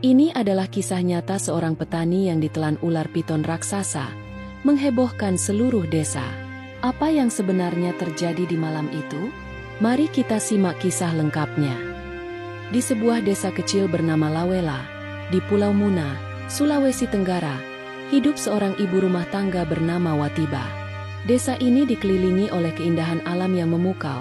Ini adalah kisah nyata seorang petani yang ditelan ular piton raksasa, menghebohkan seluruh desa. Apa yang sebenarnya terjadi di malam itu? Mari kita simak kisah lengkapnya. Di sebuah desa kecil bernama Lawela, di Pulau Muna, Sulawesi Tenggara, hidup seorang ibu rumah tangga bernama Watiba. Desa ini dikelilingi oleh keindahan alam yang memukau,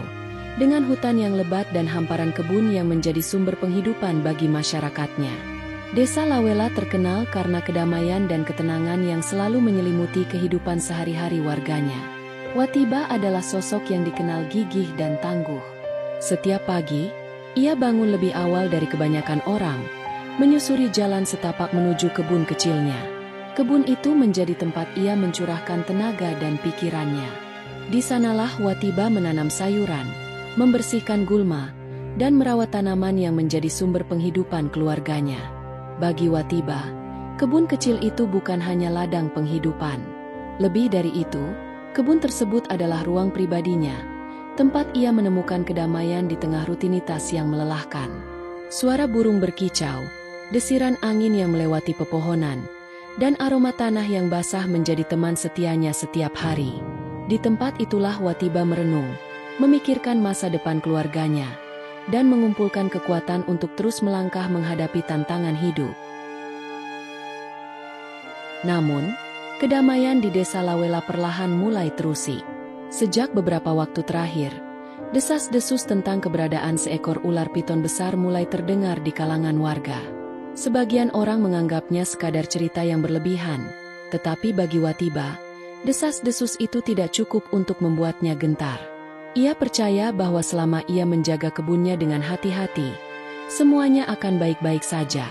dengan hutan yang lebat dan hamparan kebun yang menjadi sumber penghidupan bagi masyarakatnya. Desa Lawela terkenal karena kedamaian dan ketenangan yang selalu menyelimuti kehidupan sehari-hari warganya. Watiba adalah sosok yang dikenal gigih dan tangguh. Setiap pagi, ia bangun lebih awal dari kebanyakan orang, menyusuri jalan setapak menuju kebun kecilnya. Kebun itu menjadi tempat ia mencurahkan tenaga dan pikirannya. Di sanalah Watiba menanam sayuran, membersihkan gulma, dan merawat tanaman yang menjadi sumber penghidupan keluarganya. Bagi Watiba, kebun kecil itu bukan hanya ladang penghidupan. Lebih dari itu, kebun tersebut adalah ruang pribadinya, tempat ia menemukan kedamaian di tengah rutinitas yang melelahkan. Suara burung berkicau, desiran angin yang melewati pepohonan, dan aroma tanah yang basah menjadi teman setianya setiap hari. Di tempat itulah Watiba merenung, memikirkan masa depan keluarganya, dan mengumpulkan kekuatan untuk terus melangkah menghadapi tantangan hidup. Namun, kedamaian di desa Lawela perlahan mulai terusik. Sejak beberapa waktu terakhir, desas-desus tentang keberadaan seekor ular piton besar mulai terdengar di kalangan warga. Sebagian orang menganggapnya sekadar cerita yang berlebihan, tetapi bagi Watiba, desas-desus itu tidak cukup untuk membuatnya gentar. Ia percaya bahwa selama ia menjaga kebunnya dengan hati-hati, semuanya akan baik-baik saja.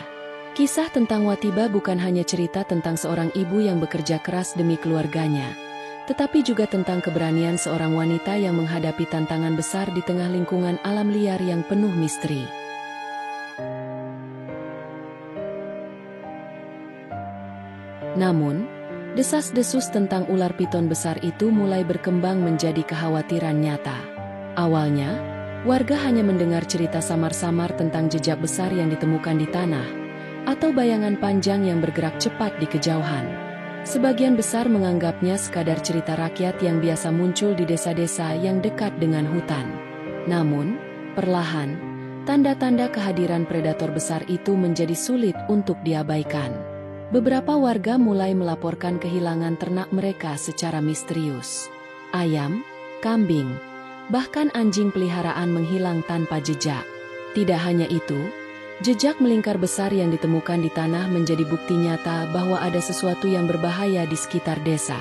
Kisah tentang Watiba bukan hanya cerita tentang seorang ibu yang bekerja keras demi keluarganya, tetapi juga tentang keberanian seorang wanita yang menghadapi tantangan besar di tengah lingkungan alam liar yang penuh misteri. Namun, desas-desus tentang ular piton besar itu mulai berkembang menjadi kekhawatiran nyata. Awalnya, warga hanya mendengar cerita samar-samar tentang jejak besar yang ditemukan di tanah, atau bayangan panjang yang bergerak cepat di kejauhan. Sebagian besar menganggapnya sekadar cerita rakyat yang biasa muncul di desa-desa yang dekat dengan hutan. Namun, perlahan, tanda-tanda kehadiran predator besar itu menjadi sulit untuk diabaikan. Beberapa warga mulai melaporkan kehilangan ternak mereka secara misterius. Ayam, kambing, bahkan anjing peliharaan menghilang tanpa jejak. Tidak hanya itu, jejak melingkar besar yang ditemukan di tanah menjadi bukti nyata bahwa ada sesuatu yang berbahaya di sekitar desa.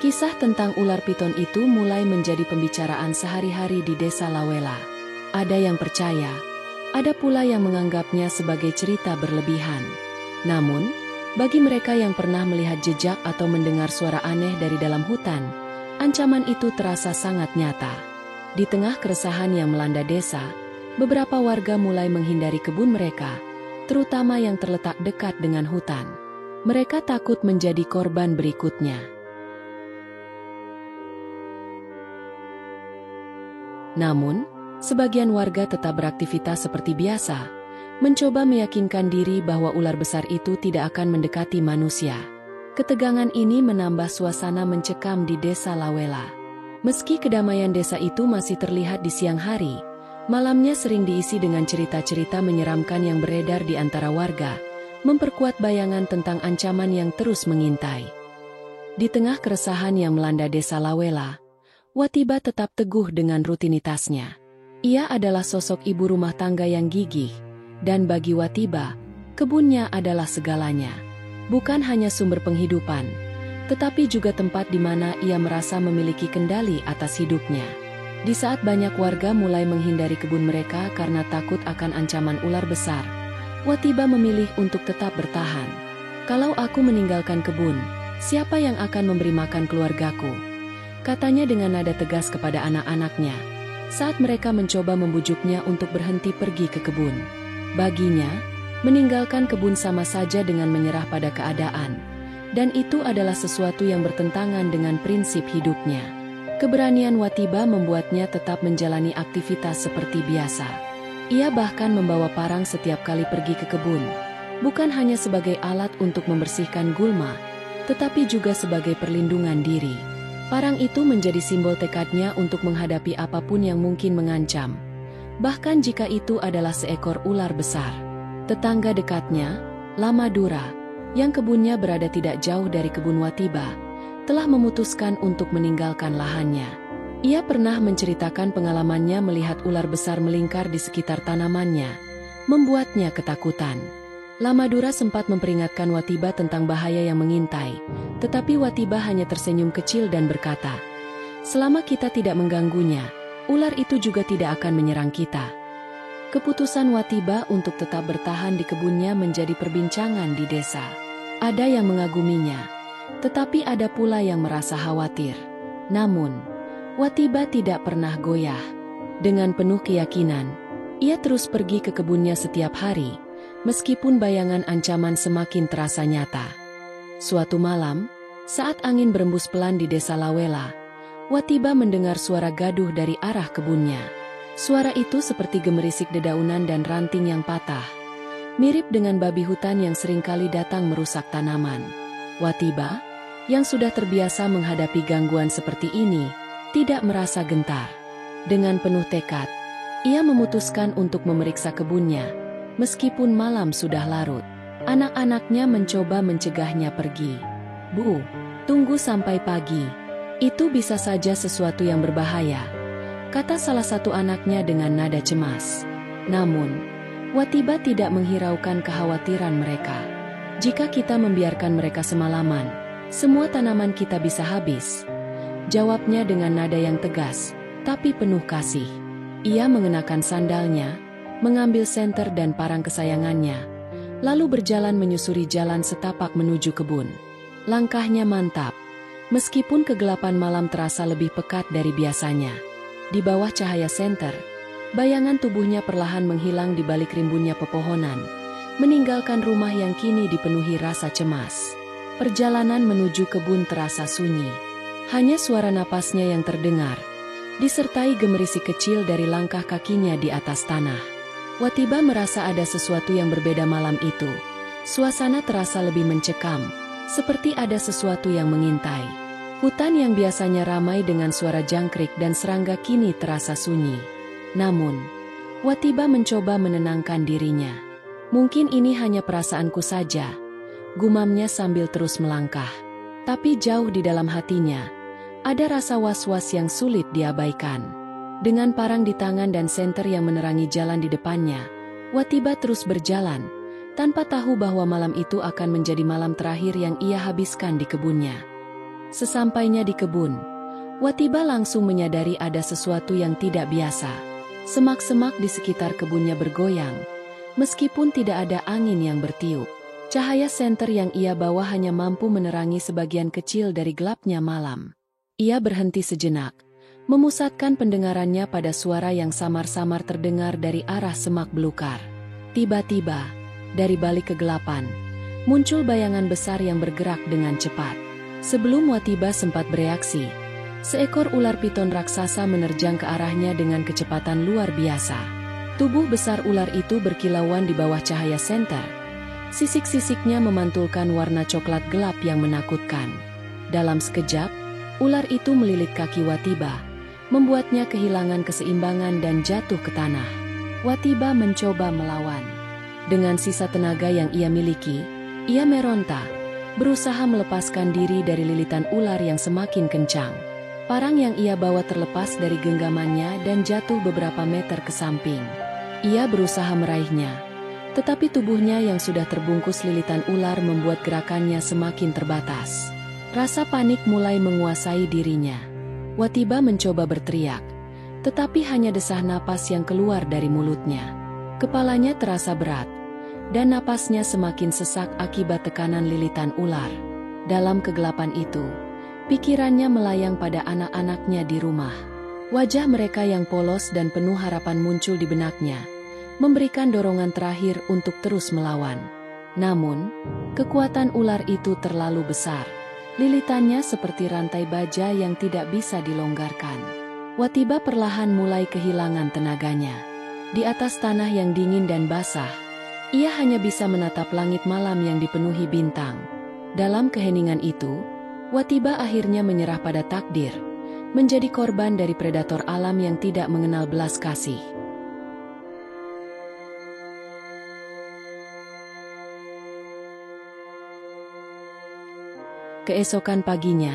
Kisah tentang ular piton itu mulai menjadi pembicaraan sehari-hari di desa Lawela. Ada yang percaya, ada pula yang menganggapnya sebagai cerita berlebihan. Namun, bagi mereka yang pernah melihat jejak atau mendengar suara aneh dari dalam hutan, ancaman itu terasa sangat nyata. Di tengah keresahan yang melanda desa, beberapa warga mulai menghindari kebun mereka, terutama yang terletak dekat dengan hutan. Mereka takut menjadi korban berikutnya. Namun, sebagian warga tetap beraktivitas seperti biasa, mencoba meyakinkan diri bahwa ular besar itu tidak akan mendekati manusia. Ketegangan ini menambah suasana mencekam di desa Lawela. Meski kedamaian desa itu masih terlihat di siang hari, malamnya sering diisi dengan cerita-cerita menyeramkan yang beredar di antara warga, memperkuat bayangan tentang ancaman yang terus mengintai. Di tengah keresahan yang melanda desa Lawela, Watiba tetap teguh dengan rutinitasnya. Ia adalah sosok ibu rumah tangga yang gigih, dan bagi Watiba, kebunnya adalah segalanya. Bukan hanya sumber penghidupan, tetapi juga tempat di mana ia merasa memiliki kendali atas hidupnya. Di saat banyak warga mulai menghindari kebun mereka karena takut akan ancaman ular besar, Watiba memilih untuk tetap bertahan. "Kalau aku meninggalkan kebun, siapa yang akan memberi makan keluargaku?" katanya dengan nada tegas kepada anak-anaknya, saat mereka mencoba membujuknya untuk berhenti pergi ke kebun. Baginya, meninggalkan kebun sama saja dengan menyerah pada keadaan, dan itu adalah sesuatu yang bertentangan dengan prinsip hidupnya. Keberanian Watiba membuatnya tetap menjalani aktivitas seperti biasa. Ia bahkan membawa parang setiap kali pergi ke kebun, bukan hanya sebagai alat untuk membersihkan gulma, tetapi juga sebagai perlindungan diri. Parang itu menjadi simbol tekadnya untuk menghadapi apapun yang mungkin mengancam, bahkan jika itu adalah seekor ular besar. Tetangga dekatnya, Lama Dura, yang kebunnya berada tidak jauh dari kebun Watiba, telah memutuskan untuk meninggalkan lahannya. Ia pernah menceritakan pengalamannya melihat ular besar melingkar di sekitar tanamannya, membuatnya ketakutan. Lama Dura sempat memperingatkan Watiba tentang bahaya yang mengintai, tetapi Watiba hanya tersenyum kecil dan berkata, "Selama kita tidak mengganggunya, ular itu juga tidak akan menyerang kita." Keputusan Watiba untuk tetap bertahan di kebunnya menjadi perbincangan di desa. Ada yang mengaguminya, tetapi ada pula yang merasa khawatir. Namun, Watiba tidak pernah goyah. Dengan penuh keyakinan, ia terus pergi ke kebunnya setiap hari, meskipun bayangan ancaman semakin terasa nyata. Suatu malam, saat angin berembus pelan di desa Lawela, Watiba mendengar suara gaduh dari arah kebunnya. Suara itu seperti gemerisik dedaunan dan ranting yang patah, mirip dengan babi hutan yang seringkali datang merusak tanaman. Watiba, yang sudah terbiasa menghadapi gangguan seperti ini, tidak merasa gentar. Dengan penuh tekad, ia memutuskan untuk memeriksa kebunnya, meskipun malam sudah larut. Anak-anaknya mencoba mencegahnya pergi. "Bu, tunggu sampai pagi. Itu bisa saja sesuatu yang berbahaya," kata salah satu anaknya dengan nada cemas. Namun, Watiba tidak menghiraukan kekhawatiran mereka. "Jika kita membiarkan mereka semalaman, semua tanaman kita bisa habis," jawabnya dengan nada yang tegas, tapi penuh kasih. Ia mengenakan sandalnya, mengambil senter dan parang kesayangannya, lalu berjalan menyusuri jalan setapak menuju kebun. Langkahnya mantap, meskipun kegelapan malam terasa lebih pekat dari biasanya. Di bawah cahaya senter, bayangan tubuhnya perlahan menghilang di balik rimbunnya pepohonan, meninggalkan rumah yang kini dipenuhi rasa cemas. Perjalanan menuju kebun terasa sunyi. Hanya suara napasnya yang terdengar, disertai gemerisik kecil dari langkah kakinya di atas tanah. Watiba merasa ada sesuatu yang berbeda malam itu. Suasana terasa lebih mencekam, seperti ada sesuatu yang mengintai. Hutan yang biasanya ramai dengan suara jangkrik dan serangga kini terasa sunyi. Namun, Watiba mencoba menenangkan dirinya. "Mungkin ini hanya perasaanku saja," gumamnya sambil terus melangkah. Tapi jauh di dalam hatinya, ada rasa was-was yang sulit diabaikan. Dengan parang di tangan dan senter yang menerangi jalan di depannya, Watiba terus berjalan, tanpa tahu bahwa malam itu akan menjadi malam terakhir yang ia habiskan di kebunnya. Sesampainya di kebun, Watiba langsung menyadari ada sesuatu yang tidak biasa. Semak-semak di sekitar kebunnya bergoyang, meskipun tidak ada angin yang bertiup. Cahaya senter yang ia bawa hanya mampu menerangi sebagian kecil dari gelapnya malam. Ia berhenti sejenak, memusatkan pendengarannya pada suara yang samar-samar terdengar dari arah semak belukar. Tiba-tiba, dari balik kegelapan, muncul bayangan besar yang bergerak dengan cepat. Sebelum Watiba sempat bereaksi, seekor ular piton raksasa menerjang ke arahnya dengan kecepatan luar biasa. Tubuh besar ular itu berkilauan di bawah cahaya senter. Sisik-sisiknya memantulkan warna coklat gelap yang menakutkan. Dalam sekejap, ular itu melilit kaki Watiba, membuatnya kehilangan keseimbangan dan jatuh ke tanah. Watiba mencoba melawan. Dengan sisa tenaga yang ia miliki, ia meronta, berusaha melepaskan diri dari lilitan ular yang semakin kencang. Parang yang ia bawa terlepas dari genggamannya dan jatuh beberapa meter ke samping. Ia berusaha meraihnya, tetapi tubuhnya yang sudah terbungkus lilitan ular membuat gerakannya semakin terbatas. Rasa panik mulai menguasai dirinya. Watiba mencoba berteriak, tetapi hanya desah napas yang keluar dari mulutnya. Kepalanya terasa berat, dan napasnya semakin sesak akibat tekanan lilitan ular. Dalam kegelapan itu, pikirannya melayang pada anak-anaknya di rumah. Wajah mereka yang polos dan penuh harapan muncul di benaknya, memberikan dorongan terakhir untuk terus melawan. Namun, kekuatan ular itu terlalu besar. Lilitannya seperti rantai baja yang tidak bisa dilonggarkan. Watiba perlahan mulai kehilangan tenaganya. Di atas tanah yang dingin dan basah, Ia hanya bisa menatap langit malam yang dipenuhi bintang. Dalam keheningan itu, Watiba akhirnya menyerah pada takdir, menjadi korban dari predator alam yang tidak mengenal belas kasih. Keesokan paginya,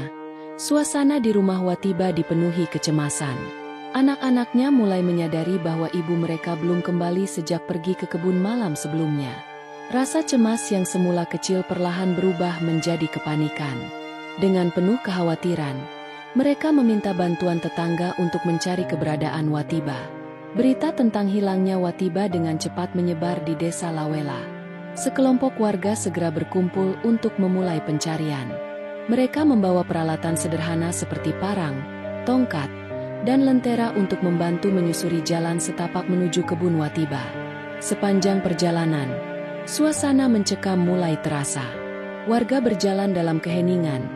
suasana di rumah Watiba dipenuhi kecemasan. Anak-anaknya mulai menyadari bahwa ibu mereka belum kembali sejak pergi ke kebun malam sebelumnya. Rasa cemas yang semula kecil perlahan berubah menjadi kepanikan. Dengan penuh kekhawatiran, mereka meminta bantuan tetangga untuk mencari keberadaan Watiba. Berita tentang hilangnya Watiba dengan cepat menyebar di desa Lawela. Sekelompok warga segera berkumpul untuk memulai pencarian. Mereka membawa peralatan sederhana seperti parang, tongkat, dan lentera untuk membantu menyusuri jalan setapak menuju kebun Watiba. Sepanjang perjalanan, suasana mencekam mulai terasa. Warga berjalan dalam keheningan,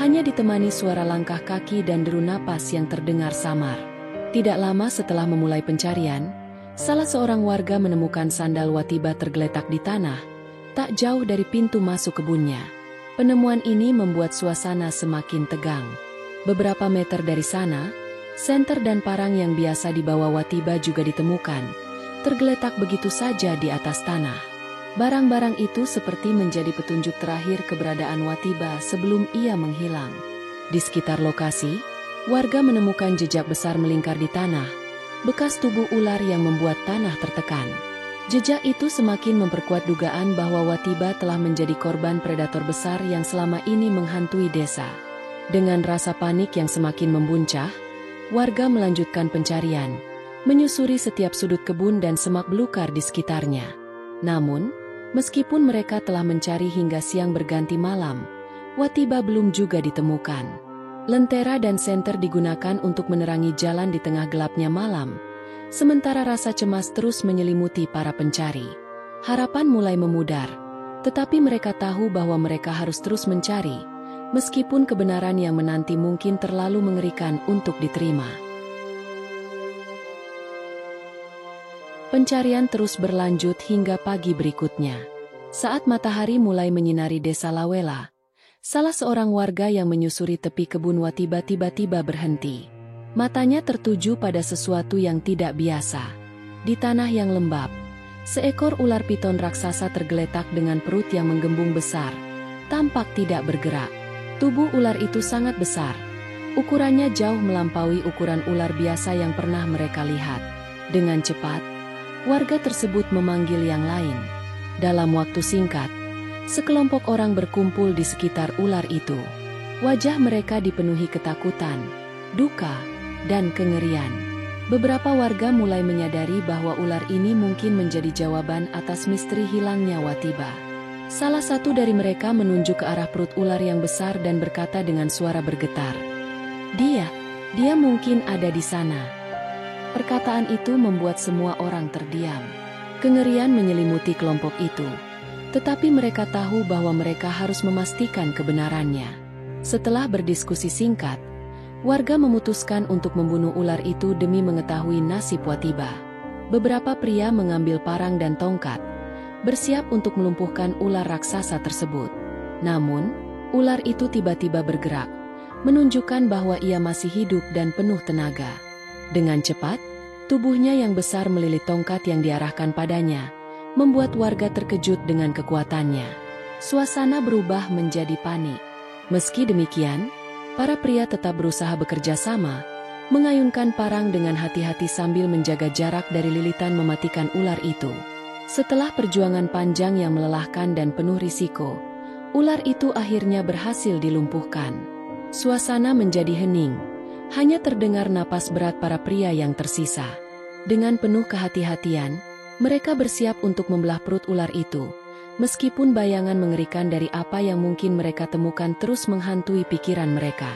hanya ditemani suara langkah kaki dan deru napas yang terdengar samar. Tidak lama setelah memulai pencarian, salah seorang warga menemukan sandal Watiba tergeletak di tanah, tak jauh dari pintu masuk kebunnya. Penemuan ini membuat suasana semakin tegang. Beberapa meter dari sana, senter dan parang yang biasa dibawa Watiba juga ditemukan, tergeletak begitu saja di atas tanah. Barang-barang itu seperti menjadi petunjuk terakhir keberadaan Watiba sebelum ia menghilang. Di sekitar lokasi, warga menemukan jejak besar melingkar di tanah, bekas tubuh ular yang membuat tanah tertekan. Jejak itu semakin memperkuat dugaan bahwa Watiba telah menjadi korban predator besar yang selama ini menghantui desa. Dengan rasa panik yang semakin membuncah, warga melanjutkan pencarian, menyusuri setiap sudut kebun dan semak belukar di sekitarnya. Namun, meskipun mereka telah mencari hingga siang berganti malam, Watiba belum juga ditemukan. Lentera dan senter digunakan untuk menerangi jalan di tengah gelapnya malam, sementara rasa cemas terus menyelimuti para pencari. Harapan mulai memudar, tetapi mereka tahu bahwa mereka harus terus mencari, meskipun kebenaran yang menanti mungkin terlalu mengerikan untuk diterima. Pencarian terus berlanjut hingga pagi berikutnya. Saat matahari mulai menyinari desa Lawela, salah seorang warga yang menyusuri tepi kebun Watiba tiba-tiba berhenti. Matanya tertuju pada sesuatu yang tidak biasa. Di tanah yang lembab, seekor ular piton raksasa tergeletak dengan perut yang menggembung besar, tampak tidak bergerak. Tubuh ular itu sangat besar. Ukurannya jauh melampaui ukuran ular biasa yang pernah mereka lihat. Dengan cepat, warga tersebut memanggil yang lain. Dalam waktu singkat, sekelompok orang berkumpul di sekitar ular itu. Wajah mereka dipenuhi ketakutan, duka, dan kengerian. Beberapa warga mulai menyadari bahwa ular ini mungkin menjadi jawaban atas misteri hilangnya Watiba. Salah satu dari mereka menunjuk ke arah perut ular yang besar dan berkata dengan suara bergetar, Dia mungkin ada di sana." Perkataan itu membuat semua orang terdiam. Kengerian menyelimuti kelompok itu, tetapi mereka tahu bahwa mereka harus memastikan kebenarannya. Setelah berdiskusi singkat, warga memutuskan untuk membunuh ular itu demi mengetahui nasib Watiba. Beberapa pria mengambil parang dan tongkat, bersiap untuk melumpuhkan ular raksasa tersebut. Namun, ular itu tiba-tiba bergerak, menunjukkan bahwa ia masih hidup dan penuh tenaga. Dengan cepat, tubuhnya yang besar melilit tongkat yang diarahkan padanya, membuat warga terkejut dengan kekuatannya. Suasana berubah menjadi panik. Meski demikian, para pria tetap berusaha bekerja sama, mengayunkan parang dengan hati-hati sambil menjaga jarak dari lilitan mematikan ular itu. Setelah perjuangan panjang yang melelahkan dan penuh risiko, ular itu akhirnya berhasil dilumpuhkan. Suasana menjadi hening. Hanya terdengar napas berat para pria yang tersisa. Dengan penuh kehati-hatian, mereka bersiap untuk membelah perut ular itu, meskipun bayangan mengerikan dari apa yang mungkin mereka temukan terus menghantui pikiran mereka.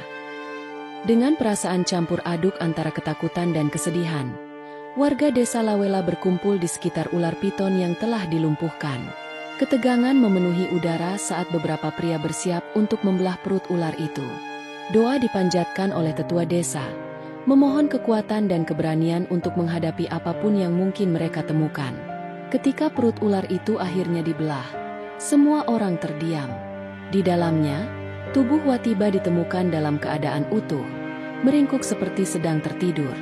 Dengan perasaan campur aduk antara ketakutan dan kesedihan, warga desa Lawela berkumpul di sekitar ular piton yang telah dilumpuhkan. Ketegangan memenuhi udara saat beberapa pria bersiap untuk membelah perut ular itu. Doa dipanjatkan oleh tetua desa, memohon kekuatan dan keberanian untuk menghadapi apapun yang mungkin mereka temukan. Ketika perut ular itu akhirnya dibelah, semua orang terdiam. Di dalamnya, tubuh Watiba ditemukan dalam keadaan utuh, meringkuk seperti sedang tertidur.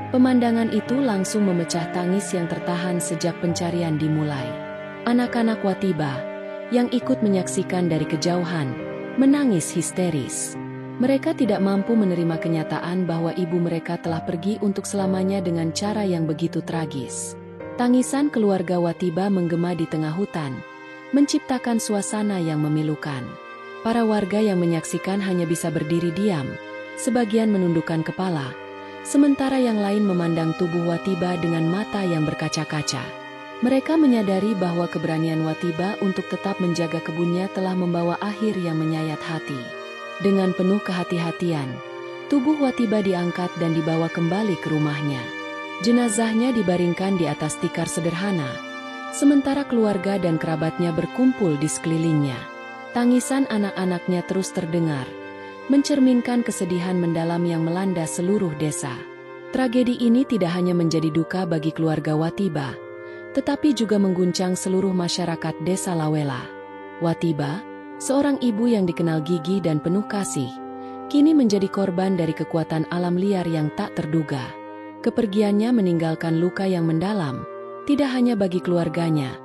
Pemandangan itu langsung memecah tangis yang tertahan sejak pencarian dimulai. Anak-anak Watiba, yang ikut menyaksikan dari kejauhan, menangis histeris. Mereka tidak mampu menerima kenyataan bahwa ibu mereka telah pergi untuk selamanya dengan cara yang begitu tragis. Tangisan keluarga Watiba menggema di tengah hutan, menciptakan suasana yang memilukan. Para warga yang menyaksikan hanya bisa berdiri diam, sebagian menundukkan kepala, sementara yang lain memandang tubuh Watiba dengan mata yang berkaca-kaca. Mereka menyadari bahwa keberanian Watiba untuk tetap menjaga kebunnya telah membawa akhir yang menyayat hati. Dengan penuh kehati-hatian, tubuh Watiba diangkat dan dibawa kembali ke rumahnya. Jenazahnya dibaringkan di atas tikar sederhana, sementara keluarga dan kerabatnya berkumpul di sekelilingnya. Tangisan anak-anaknya terus terdengar, mencerminkan kesedihan mendalam yang melanda seluruh desa. Tragedi ini tidak hanya menjadi duka bagi keluarga Watiba, tetapi juga mengguncang seluruh masyarakat desa Lawela. Watiba, seorang ibu yang dikenal gigih dan penuh kasih, kini menjadi korban dari kekuatan alam liar yang tak terduga. Kepergiannya meninggalkan luka yang mendalam, tidak hanya bagi keluarganya,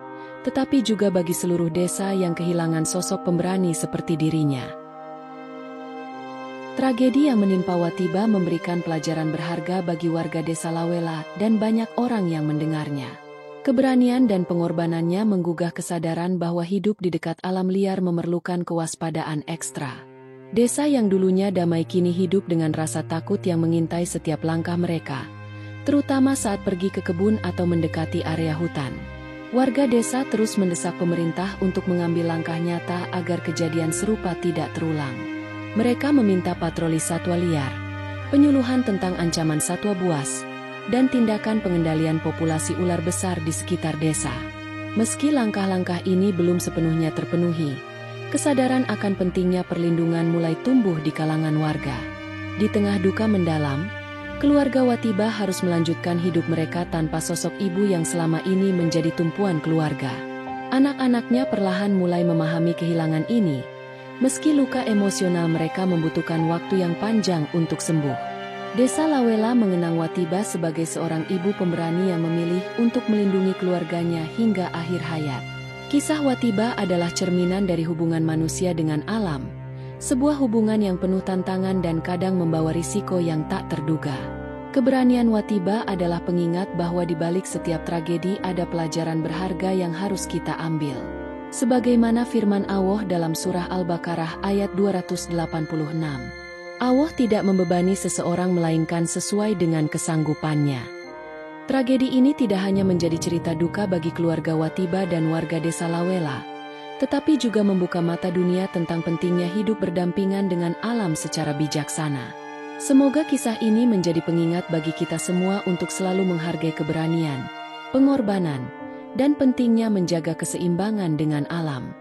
tetapi juga bagi seluruh desa yang kehilangan sosok pemberani seperti dirinya. Tragedi yang menimpa Watiba memberikan pelajaran berharga bagi warga desa Lawela dan banyak orang yang mendengarnya. Keberanian dan pengorbanannya menggugah kesadaran bahwa hidup di dekat alam liar memerlukan kewaspadaan ekstra. Desa yang dulunya damai kini hidup dengan rasa takut yang mengintai setiap langkah mereka, terutama saat pergi ke kebun atau mendekati area hutan. Warga desa terus mendesak pemerintah untuk mengambil langkah nyata agar kejadian serupa tidak terulang. Mereka meminta patroli satwa liar, penyuluhan tentang ancaman satwa buas, dan tindakan pengendalian populasi ular besar di sekitar desa. Meski langkah-langkah ini belum sepenuhnya terpenuhi, kesadaran akan pentingnya perlindungan mulai tumbuh di kalangan warga. Di tengah duka mendalam, keluarga Watiba harus melanjutkan hidup mereka tanpa sosok ibu yang selama ini menjadi tumpuan keluarga. Anak-anaknya perlahan mulai memahami kehilangan ini, meski luka emosional mereka membutuhkan waktu yang panjang untuk sembuh. Desa Lawela mengenang Watiba sebagai seorang ibu pemberani yang memilih untuk melindungi keluarganya hingga akhir hayat. Kisah Watiba adalah cerminan dari hubungan manusia dengan alam, sebuah hubungan yang penuh tantangan dan kadang membawa risiko yang tak terduga. Keberanian Watiba adalah pengingat bahwa di balik setiap tragedi ada pelajaran berharga yang harus kita ambil. Sebagaimana firman Allah dalam surah Al-Baqarah ayat 286. Allah tidak membebani seseorang melainkan sesuai dengan kesanggupannya. Tragedi ini tidak hanya menjadi cerita duka bagi keluarga Watiba dan warga desa Lawela, tetapi juga membuka mata dunia tentang pentingnya hidup berdampingan dengan alam secara bijaksana. Semoga kisah ini menjadi pengingat bagi kita semua untuk selalu menghargai keberanian, pengorbanan, dan pentingnya menjaga keseimbangan dengan alam.